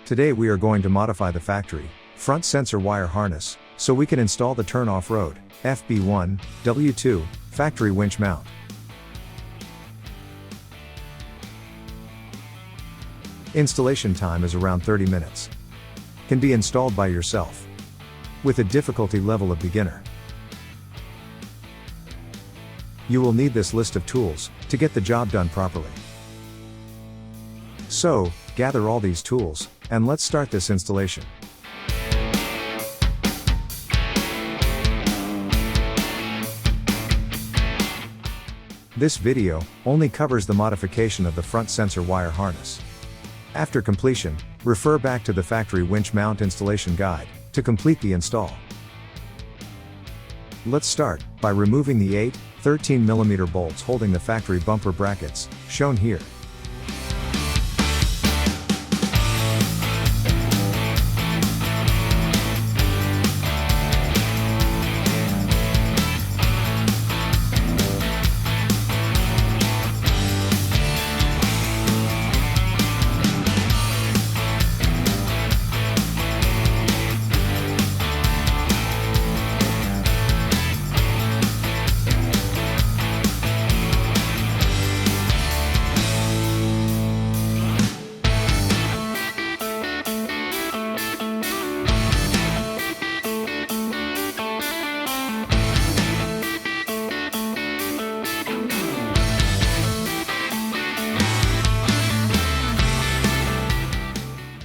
Today we are going to modify the factory front sensor wire harness, so we can install the Turn Offroad FB1 W2 factory winch mount. Installation time is around 30 minutes. Can be installed by yourself with a difficulty level of beginner. You will need this list of tools to get the job done properly. So, gather all these tools, and let's start this installation. This video only covers the modification of the front sensor wire harness. After completion, refer back to the factory winch mount installation guide to complete the install. Let's start by removing the 8 13mm bolts holding the factory bumper brackets, shown here.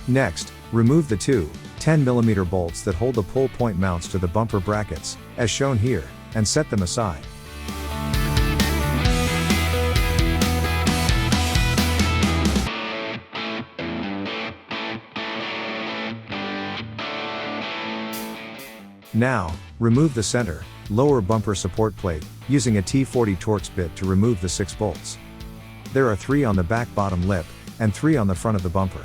Next, remove the two 10mm bolts that hold the pull point mounts to the bumper brackets, as shown here, and set them aside. Now, remove the center, lower bumper support plate, using a T40 Torx bit to remove the 6 bolts. There are 3 on the back bottom lip, and 3 on the front of the bumper.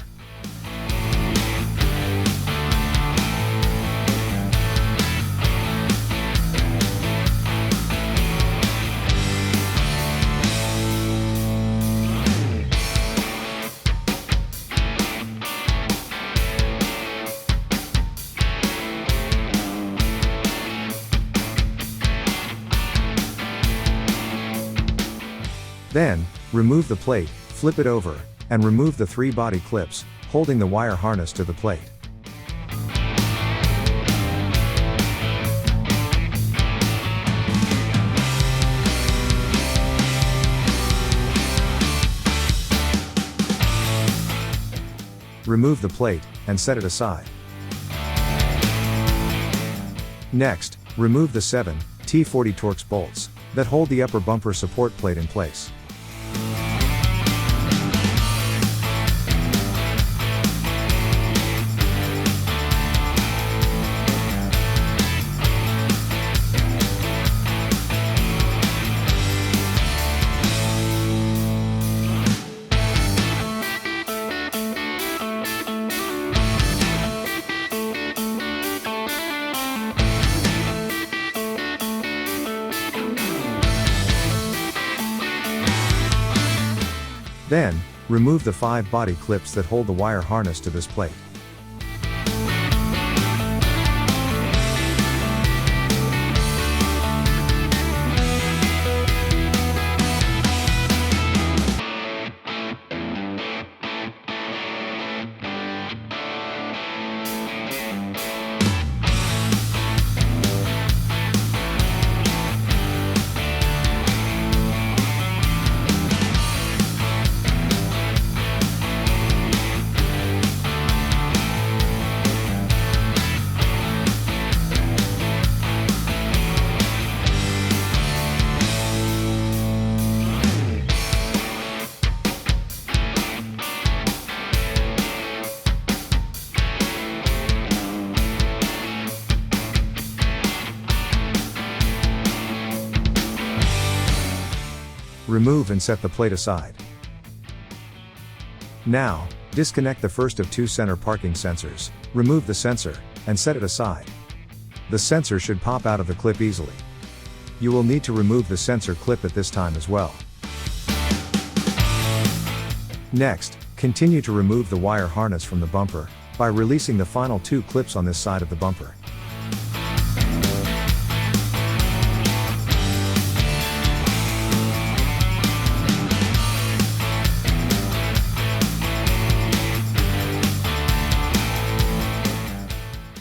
Then, remove the plate, flip it over, and remove the 3 body clips, holding the wire harness to the plate. Remove the plate, and set it aside. Next, remove the 7 T40 Torx bolts that hold the upper bumper support plate in place. Then, remove the 5 body clips that hold the wire harness to this plate. Remove and set the plate aside. Now, disconnect the first of 2 center parking sensors, remove the sensor, and set it aside. The sensor should pop out of the clip easily. You will need to remove the sensor clip at this time as well. Next, continue to remove the wire harness from the bumper, by releasing the final 2 clips on this side of the bumper.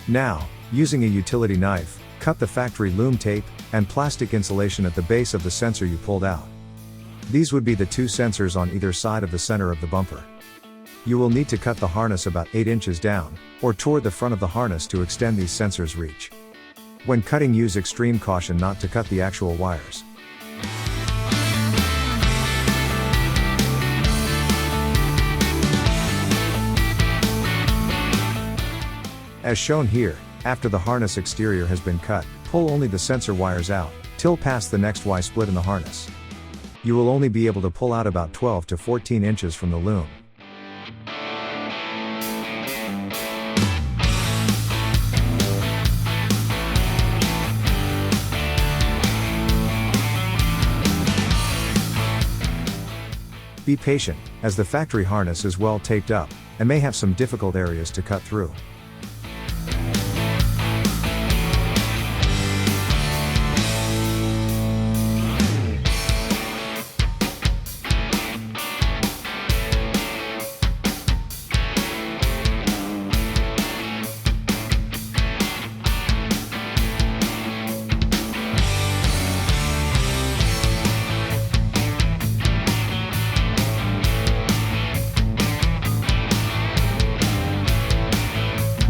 Now, using a utility knife, cut the factory loom tape and plastic insulation at the base of the sensor you pulled out. These would be the 2 sensors on either side of the center of the bumper. You will need to cut the harness about 8 inches down, or toward the front of the harness to extend these sensors' reach. When cutting, use extreme caution not to cut the actual wires. As shown here, after the harness exterior has been cut, pull only the sensor wires out, till past the next Y-split in the harness. You will only be able to pull out about 12 to 14 inches from the loom. Be patient, as the factory harness is well taped up, and may have some difficult areas to cut through.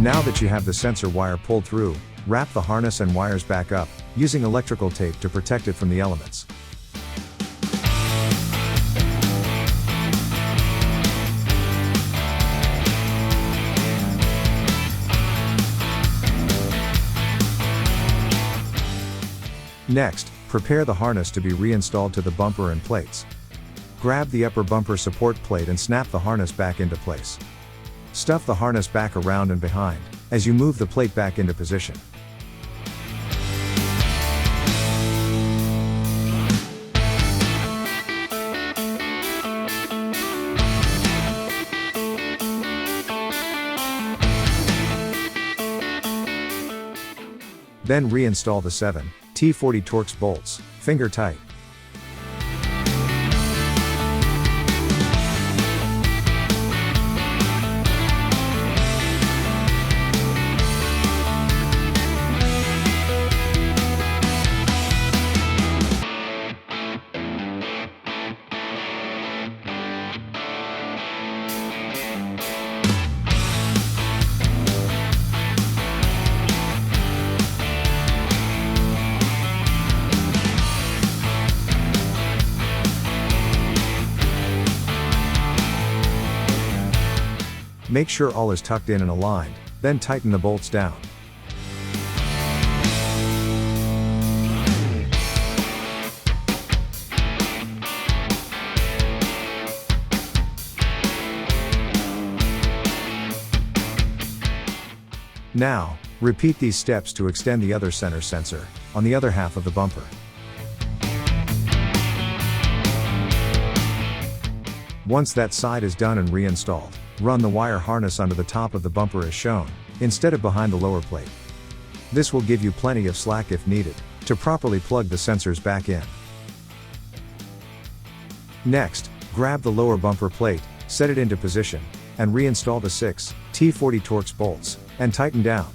Now that you have the sensor wire pulled through, wrap the harness and wires back up, using electrical tape to protect it from the elements. Next, prepare the harness to be reinstalled to the bumper and plates. Grab the upper bumper support plate and snap the harness back into place. Stuff the harness back around and behind, as you move the plate back into position. Then reinstall the 7T40 Torx bolts, finger tight. Make sure all is tucked in and aligned, then tighten the bolts down. Now, repeat these steps to extend the other center sensor, on the other half of the bumper. Once that side is done and reinstalled, run the wire harness under the top of the bumper as shown, instead of behind the lower plate. This will give you plenty of slack if needed, to properly plug the sensors back in. Next, grab the lower bumper plate, set it into position, and reinstall the 6T40 Torx bolts, and tighten down.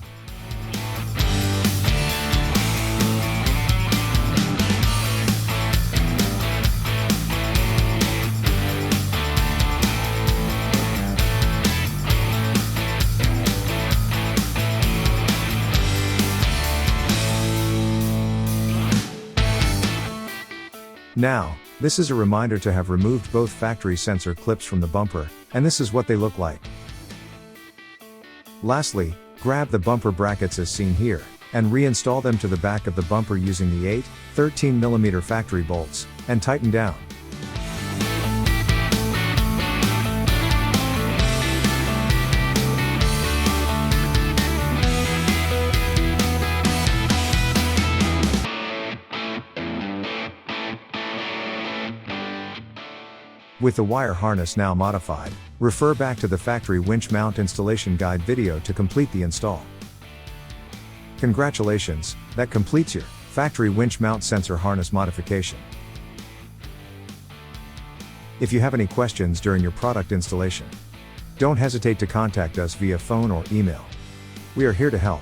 Now, this is a reminder to have removed both factory sensor clips from the bumper, and this is what they look like. Lastly, grab the bumper brackets as seen here, and reinstall them to the back of the bumper using the 8/13mm factory bolts, and tighten down. With the wire harness now modified, refer back to the factory winch mount installation guide video to complete the install. Congratulations, that completes your factory winch mount sensor harness modification. If you have any questions during your product installation, don't hesitate to contact us via phone or email. We are here to help.